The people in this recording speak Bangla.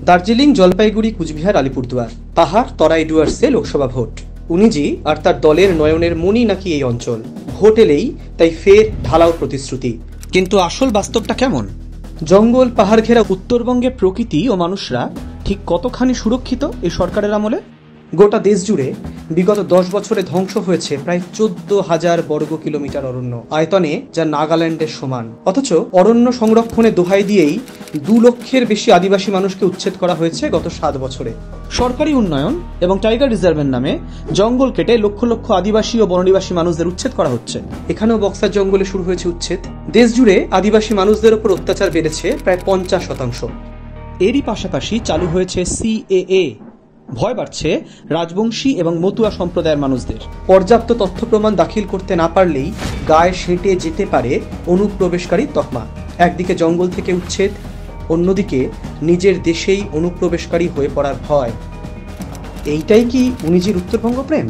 দার্জিলিং, জলপাইগুড়ি, কুচবিহার, আলিপুরদুয়ার, পাহাড়, তরাই ডুয়ার্সে লোকসভা ভোট। উনিজি আর তার দলের নয়নের মণি নাকি এই অঞ্চল। ভোট এলেই তাই ফের ঢালাও প্রতিশ্রুতি। কিন্তু আসল বাস্তবটা কেমন? জঙ্গল, পাহাড় ঘেরা উত্তরবঙ্গের প্রকৃতি ও মানুষরা ঠিক কতখানি সুরক্ষিত এই সরকারের আমলে? গোটা দেশ জুড়ে বিগত 10 বছরে ধ্বংস হয়েছে প্রায় 14,000 বর্গ কিলোমিটার অরণ্য, আয়তনে যা নাগাল্যান্ডের সমান। অথচ অরণ্য সংরক্ষণে দোহাই দিয়েই 2 লক্ষের বেশি আদিবাসী মানুষকে উচ্ছেদ করা হয়েছে গত 7 বছরে। সরকারি উন্নয়ন এবং টাইগার রিজার্ভের নামে জঙ্গল কেটে লক্ষ লক্ষ আদিবাসী ও বননিবাসী মানুষদের উচ্ছেদ করা হচ্ছে। এখানেও বক্সার জঙ্গলে শুরু হয়েছে উচ্ছেদ। দেশ জুড়ে আদিবাসী মানুষদের উপর অত্যাচার বেড়েছে প্রায় 50%। এরই পাশাপাশি চালু হয়েছে CAA। ভয় বাড়ছে রাজবংশী এবং মতুয়া সম্প্রদায়ের মানুষদের। পর্যাপ্ত তথ্য প্রমাণ দাখিল করতে না পারলেই গায়ে সেঁটে যেতে পারে অনুপ্রবেশকারী তকমা। একদিকে জঙ্গল থেকে উচ্ছেদ, অন্যদিকে নিজের দেশেই অনুপ্রবেশকারী হয়ে পড়ার ভয়। এইটাই কি উনিজির উত্তরবঙ্গ প্রেম?